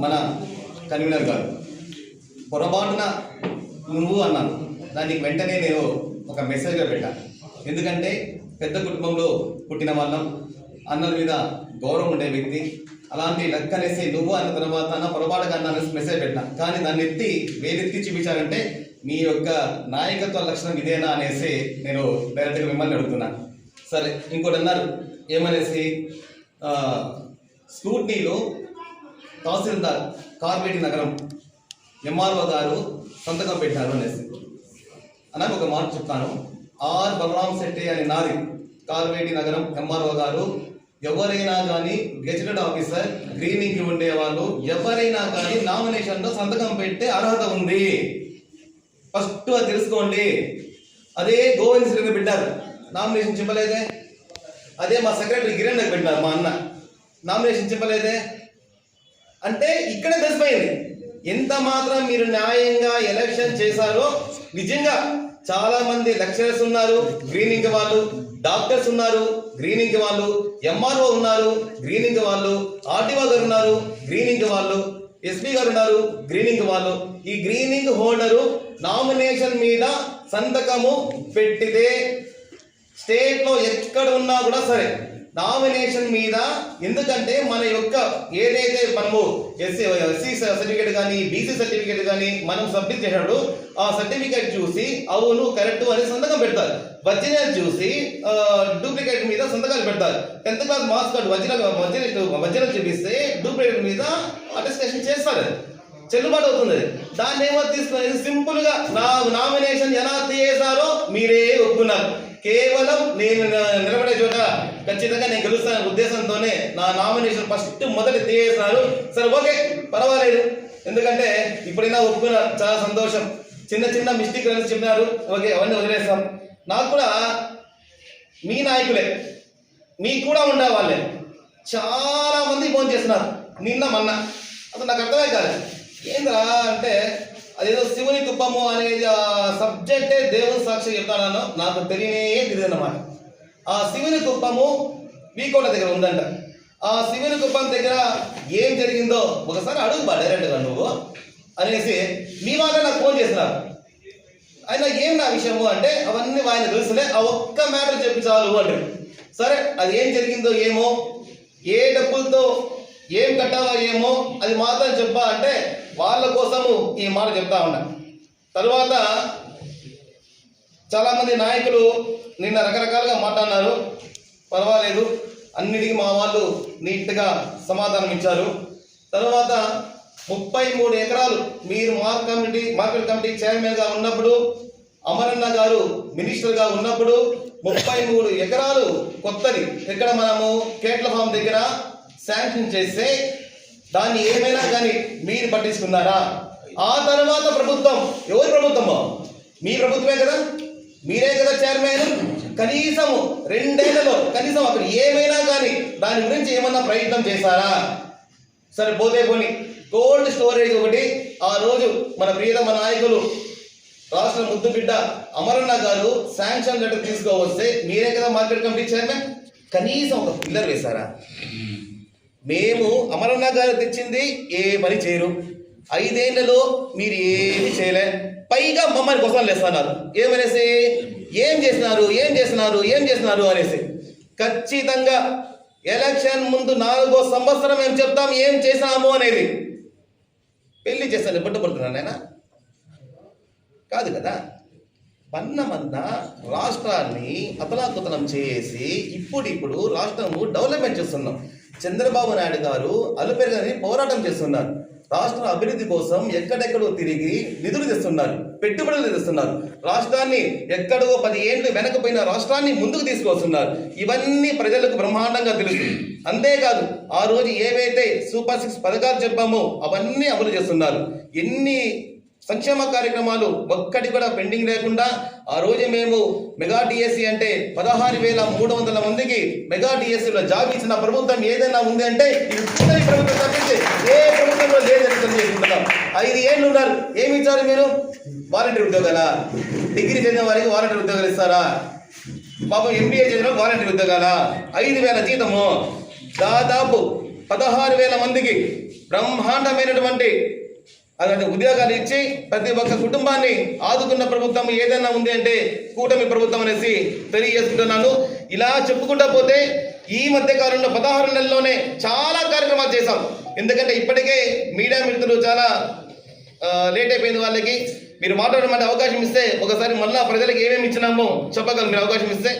మన కన్వీనర్ గారు పొరపాటున నువ్వు అన్నాను. దానికి వెంటనే నేను ఒక మెసేజ్గా పెట్టాను. ఎందుకంటే పెద్ద కుటుంబంలో పుట్టిన వాళ్ళం, అన్నల మీద గౌరవం ఉండే వ్యక్తి, అలాంటి లెక్కనేసి నువ్వు అన్న తర్వాత నా పొరపాటుగా అన్న మెసేజ్ పెట్టినా. కానీ దాన్ని ఎత్తి వేలెత్తి చూపించారంటే మీ యొక్క నాయకత్వ లక్షణం ఇదేనా అనేసి నేను డైరెక్ట్గా మిమ్మల్ని అడుగుతున్నా. సరే, ఇంకోటి అన్నారు ఏమనేసి, స్కూట్నీలో తహసీల్దార్ కార్వేటి నగరం ఎంఆర్ఓ గారు సంతకం పెట్టారు అనేసి అన్నాక ఒక మాట చెప్తాను. ఆర్ బలరాం శెట్టి అని నాది, కార్వేటి నగరం ఎంఆర్ఓ గారు. ఎవరైనా కానీ గెజిటెడ్ ఆఫీసర్, గ్రీనింగ్కి ఉండే వాళ్ళు ఎవరైనా కానీ నామినేషన్లో సంతకం పెట్టే అర్హత ఉంది. ఫస్ట్ అది తెలుసుకోండి. అదే గోవింద్ శ్రీని పెట్టారు, నామినేషన్ చెప్పలేదే. అదే మా సెక్రటరీ గిరణ్ పెట్టారు, మా అన్న, నామినేషన్ చెప్పలేదే. అంటే ఇక్కడే తెలిసిపోయింది ఎంత మాత్రం మీరు న్యాయంగా ఎలక్షన్ చేశారో. నిజంగా చాలా మంది లెక్చరర్స్ ఉన్నారు, గ్రీనింగ్ వాళ్ళు, డాక్టర్స్ ఉన్నారు, గ్రీనింగ్ వాళ్ళు, ఎంఆర్ఓ ఉన్నారు, గ్రీనింగ్ వాళ్ళు, ఆర్టీఓ గారు ఉన్నారు, గ్రీనింగ్ వాళ్ళు, ఎస్పీ గారు ఉన్నారు, గ్రీనింగ్ వాళ్ళు. ఈ గ్రీనింగ్ హోల్డరు నామినేషన్ మీద సంతకము పెట్టితే స్టేట్ లో ఎక్కడ ఉన్నా కూడా సరే నామినేషన్ మీద, ఎందుకంటే మన యొక్క ఏదైతే మనము ఎస్సీ సర్టిఫికేట్ కానీ బీసీ సర్టిఫికేట్ కానీ మనం సబ్మిట్ చేసినప్పుడు ఆ సర్టిఫికేట్ చూసి అవును కరెక్ట్ అని సంతకం పెడతారు. ఒరిజినల్ చూసి డూప్లికేట్ మీద సంతకాలు పెడతారు. 10th class marks card original చూపిస్తే డూప్లికేట్ మీద అటెస్టేషన్ చేస్తారు, చెల్లుబాటు అవుతుంది. దాన్ని ఏమో తీసుకుని సింపుల్ గా నా నామినేషన్ ఎలా తీసేశారో మీరే ఒప్పుకున్నారు. కేవలం నేను నిలబడే చోట ఖచ్చితంగా నేను గెలుస్తాను ఉద్దేశంతోనే నా నామినేషన్ ఫస్ట్ మొదటి తీసేసినారు. సరే, ఓకే, పర్వాలేదు, ఎందుకంటే ఇప్పుడైనా ఒప్పుకున్నారు, చాలా సంతోషం. చిన్న చిన్న మిస్టేక్ అని చెప్పినారు, ఓకే, అవన్నీ వదిలేస్తాం. నాకు కూడా మీ నాయకులే, మీకు కూడా ఉండే వాళ్ళే చాలా మంది ఫోన్ చేస్తున్నారు నిన్న మొన్న. అసలు నాకు అర్థమే కాదు ఏంద్రా అంటే, అదేదో శివుని కుప్పము అనేది ఆ సబ్జెక్టే దేవుని సాక్షి చెప్తానో నాకు తెలియదు అన్నమాట. ఆ శివుని కుప్పము వీకోట దగ్గర ఉందంట. ఆ శివుని కుప్పం దగ్గర ఏం జరిగిందో ఒకసారి అడుగుబా డైరెక్ట్గా నువ్వు అనేసి మీ వాళ్ళే నాకు ఫోన్ చేస్తున్నారు. అయినా ఏం నా విషయము అంటే అవన్నీ ఆయన తెలుసులే, ఆ ఒక్క మ్యాటర్ చెప్పి చాలు అంటే. సరే, అది ఏం జరిగిందో ఏమో, ఏ డబ్బులతో ఏం కట్టాలో ఏమో అది మాత్రం చెప్పా అంటే వాళ్ళ కోసము ఈ మాట చెప్తా ఉన్నా. తర్వాత చాలామంది నాయకులు నిన్న రకరకాలుగా మాట్లాడినారు, పర్వాలేదు, అన్నిటికీ మా వాళ్ళు నీట్గా సమాధానం ఇచ్చారు. తర్వాత 33 ఎకరాలు మీరు మార్కెట్ కమిటీ చైర్మన్గా ఉన్నప్పుడు, అమరన్న గారు మినిస్టర్గా ఉన్నప్పుడు 33 ఎకరాలు కొత్తది ఇక్కడ మనము కేట్ల ఫామ్ దగ్గర శాంక్షన్ చేస్తే దాన్ని ఏమైనా కానీ మీరు పట్టించుకున్నారా? ఆ తర్వాత ప్రభుత్వం, ఎవరి ప్రభుత్వమో మీ ప్రభుత్వమే కదా, మీరే కదా చైర్మన్. కనీసము 2 ఏళ్లలో కనీసం అక్కడ ఏమైనా కానీ దాని గురించి ఏమన్నా ప్రయత్నం చేశారా? సరే, పోతే పోని కోల్డ్ స్టోరేజ్ ఒకటి ఆ రోజు మన ప్రియతమ నాయకులు రాష్ట్ర ముద్దు బిడ్డ అమరన్న గారు శాంక్షన్ లెటర్ తీసుకోవస్తే మీరే కదా మార్కెట్ కమిటీ చైర్మన్. కనీసం ఒక పిల్లర్ వేశారా? మేము అమరన్న గారు తెచ్చింది ఏ పని చేయరు, 5 ఏళ్లలో మీరు ఏమి చేయలే, పైగా మమ్మల్ని కోసం లేస్తున్నారు. ఏమనేసి ఏం చేస్తున్నారు అనేసి. ఖచ్చితంగా ఎలక్షన్ ముందు 4వ సంవత్సరం ఏం చెప్తాం ఏం చేసాము అనేది. పెళ్లి చేస్తాను పట్టుబడుతున్నాను ఆయన కాదు కదా. పన్నమన్న రాష్ట్రాన్ని అతలాకుతలం చేసి ఇప్పుడు రాష్ట్రము డెవలప్మెంట్ చేస్తున్నాం. చంద్రబాబు నాయుడు గారు అలుపెరగని పోరాటం చేస్తున్నారు. రాష్ట్ర అభివృద్ధి కోసం ఎక్కడెక్కడో తిరిగి నిధులు తెస్తున్నారు, పెట్టుబడులు తెస్తున్నారు. రాష్ట్రాన్ని ఎక్కడో 10 ఏళ్ళు వెనకపోయిన రాష్ట్రాన్ని ముందుకు తీసుకొస్తున్నారు. ఇవన్నీ ప్రజలకు బ్రహ్మాండంగా తెలుసు. అంతేకాదు ఆ రోజు ఏవైతే సూపర్ 6 పథకాలు చెప్పామో అవన్నీ అమలు చేస్తున్నారు. ఎన్ని సంక్షేమ కార్యక్రమాలు ఒక్కటి కూడా పెండింగ్ లేకుండా ఆ రోజు మేము మెగా డిఎస్సి అంటే 16,300 మందికి మెగా డిఎస్సిలో జాబ్ ఇచ్చిన ప్రభుత్వం ఏదైనా ఉంది అంటే ఇది కూటమి ప్రభుత్వం తప్పిస్తే ఏ ప్రభుత్వంలో లేదని తెలియజేసుకుంటున్నాం. 5 ఏళ్ళు ఉన్నారు, ఏమి ఇచ్చారు మీరు? వాలంటీర్ ఉద్యోగాలా? డిగ్రీ చదివిన వారికి వాలంటీర్ ఉద్యోగాలు ఇస్తారా? పాపం ఎంబీఏ చదివిన వాలంటీర్ ఉద్యోగాలా? 5,000 జీతము, దాదాపు 16,000 మందికి బ్రహ్మాండమైనటువంటి అలాంటి ఉద్యోగాలు ఇచ్చి ప్రతి ఒక్క కుటుంబాన్ని ఆదుకున్న ప్రభుత్వం ఏదైనా ఉంది అంటే కూటమి ప్రభుత్వం అనేసి తెలియజేసుకుంటున్నాను. ఇలా చెప్పుకుంటా పోతే ఈ మధ్య కాలంలో 16 నెలల్లోనే చాలా కార్యక్రమాలు చేశాం. ఎందుకంటే ఇప్పటికే మీడియా మిత్రులు చాలా లేట్ అయిపోయింది. వాళ్ళకి మీరు మాట్లాడమంటే అవకాశం ఇస్తే ఒకసారి మళ్ళా ప్రజలకు ఏమేమి ఇచ్చినామో చెప్పగలరు మీరు అవకాశం ఇస్తే.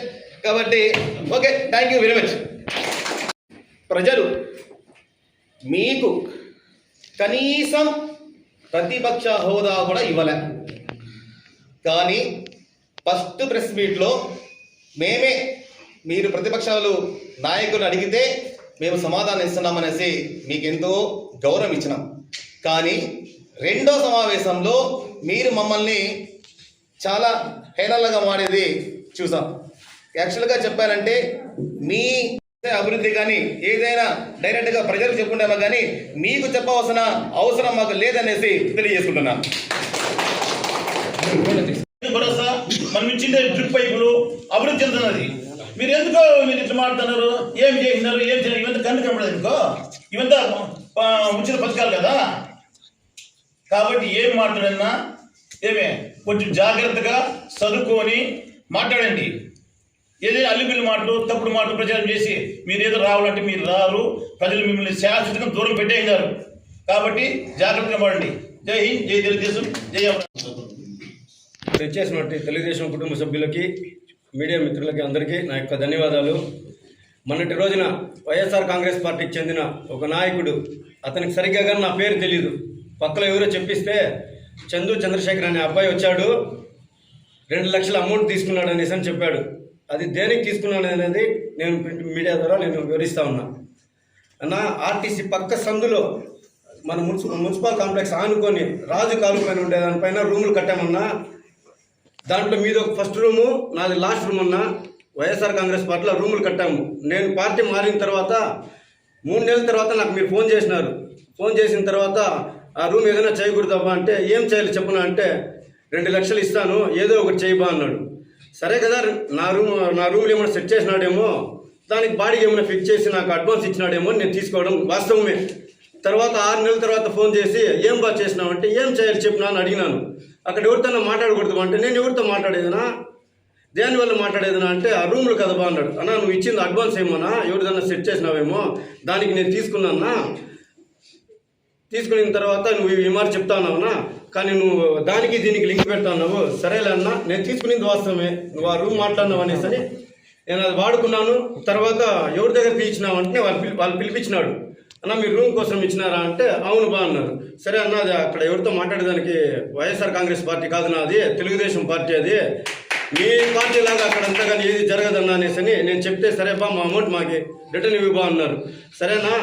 కాబట్టి okay, thank you very much. ప్రజలు మీకు కనీసం ప్రతిపక్ష హోదా కూడా ఇవ్వలే, కానీ ఫస్ట్ ప్రెస్ మీట్లో మేమే మీరు ప్రతిపక్షాలు నాయకులు అడిగితే మేము సమాధానం ఇస్తున్నామనేసి మీకు ఎంతో గౌరవం ఇచ్చినాం. కానీ రెండో సమావేశంలో మీరు మమ్మల్ని చాలా హేళనగా మారేది చూసాం. యాక్చువల్గా చెప్పారంటే మీ అభివృద్ధి కానీ ఏదైనా డైరెక్ట్గా ప్రజలకు చెప్పుకుంటామో కానీ మీకు చెప్పవలసిన అవసరం మాకు లేదనేసి తెలియజేసుకుంటున్నాను. భరోసా మనం ఇచ్చిందే డ్రిప్ పైపులు అభివృద్ధి చెందుతున్నది. మీరు ఎందుకో మీరు ఇట్లా మాట్లాడుతున్నారు? ఏం చేసినారు, ఏం చేయాలి? ఇవంతా కన్ను కనబడదు ఎందుకో, ఇవంతా ఉచిత పథకాలు కదా. కాబట్టి ఏం మాట్లాడినా ఏమే కొంచెం జాగ్రత్తగా చదువుకొని మాట్లాడండి. ఏదైనా అల్లిబిల్లి మాటలు తప్పుడు మాటలు ప్రచారం చేసి మీరు ఏదో రావాలంటే మీరు రారు. ప్రజలు మిమ్మల్ని శాశ్వతంగా దూరం పెట్టేయగారు. కాబట్టి జాగ్రత్తగా పడండి. జై హింద్, జై తెలుగుదేశం, జై అమరావతి. తెచ్చేసినట్టు తెలుగుదేశం కుటుంబ సభ్యులకి, మీడియా మిత్రులకి అందరికీ నా యొక్క ధన్యవాదాలు. మొన్నటి రోజున వైఎస్ఆర్ కాంగ్రెస్ పార్టీకి చెందిన ఒక నాయకుడు, అతనికి సరిగ్గా కానీ నా పేరు తెలీదు, పక్కలో ఎవరో చెప్పిస్తే చంద్రశేఖర్ అనే అబ్బాయి వచ్చాడు, 2 లక్షల అమౌంట్ తీసుకున్నాడు అనేసి అని చెప్పాడు. అది దేనికి తీసుకున్నాను అనేది నేను ప్రింట్ మీడియా ద్వారా నేను వివరిస్తా ఉన్నా. అన్న, ఆర్టీసీ పక్క సందులో మన మున్సిపల్ కాంప్లెక్స్ ఆనుకొని రాజు కాలు పైన ఉండే దానిపైన రూములు కట్టామన్నా. దాంట్లో మీది ఒక ఫస్ట్ రూము, నాది లాస్ట్ రూమ్ అన్నా. వైఎస్ఆర్ కాంగ్రెస్ పార్టీలో రూములు కట్టాము. నేను పార్టీ మారిన తర్వాత 3 నెలల తర్వాత నాకు మీరు ఫోన్ చేసినారు. ఫోన్ చేసిన తర్వాత ఆ రూమ్ ఏదైనా చేయకూడదబ్బా అంటే, ఏం చేయాలి చెప్పనా అంటే, 2 లక్షలు ఇస్తాను ఏదో ఒకటి చేయబా అన్నాడు. సరే కదా, నా రూమ్లో ఏమైనా సెట్ చేసినాడేమో, దానికి బాడీకి ఏమైనా ఫిక్స్ చేసి నాకు అడ్వాన్స్ ఇచ్చినాడేమో నేను తీసుకోవడం వాస్తవమే. తర్వాత 6 నెలల తర్వాత ఫోన్ చేసి ఏం బాగా చేసినావు అంటే, ఏం చేయాలి చెప్పినా అని అడిగినాను. అక్కడ ఎవరితో మాట్లాడకూడదు అంటే, నేను ఎవరితో మాట్లాడేదనా, దేనివల్ల మాట్లాడేదనా అంటే, ఆ రూమ్లు కదా బా అన్నాడు. అన్నా, నువ్వు ఇచ్చింది అడ్వాన్స్ ఏమోనా, ఎవరిదన్నా సెట్ చేసినావేమో, దానికి నేను తీసుకున్నా. తీసుకున్న తర్వాత నువ్వు ఈ మాట చెప్తా ఉన్నావునా, కానీ నువ్వు దానికి దీనికి లింక్ పెడతా ఉన్నావు. సరేలే అన్న, నేను తీసుకునేది వాస్తవమే, నువ్వు ఆ రూమ్ మాట్లాడినావు అనేసి నేను అది వాడుకున్నాను. తర్వాత ఎవరి దగ్గర తీయించినావు అంటే వాళ్ళు పిలిపించినాడు. అన్న, మీరు రూమ్ కోసం ఇచ్చినారా అంటే, అవును బా అన్నారు. సరే అన్న, అది అక్కడ ఎవరితో మాట్లాడేదానికి వైఎస్ఆర్ కాంగ్రెస్ పార్టీ కాదు నాది, తెలుగుదేశం పార్టీ, అది మీ పార్టీ లాగా అక్కడ అంతగాని ఏది జరగదన్నా అనేసి నేను చెప్తే, సరే బా మా అమౌంట్ మాకి రిటర్న్ ఇవ్వబా అన్నారు. సరేనా,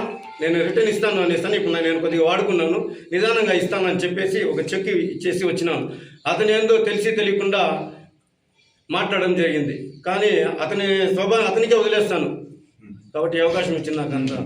నేను రిటర్న్ ఇస్తాను అనేసి ఇప్పుడు నేను కొద్దిగా వాడుకున్నాను, నిదానంగా ఇస్తానని చెప్పేసి ఒక చెక్ ఇచ్చేసి వచ్చినాను. అతను ఏందో తెలిసి తెలియకుండా మాట్లాడడం జరిగింది. కానీ అతని స్వభావం అతనికే వదిలేస్తాను. కాబట్టి అవకాశం ఇచ్చింది నాకు అంతా.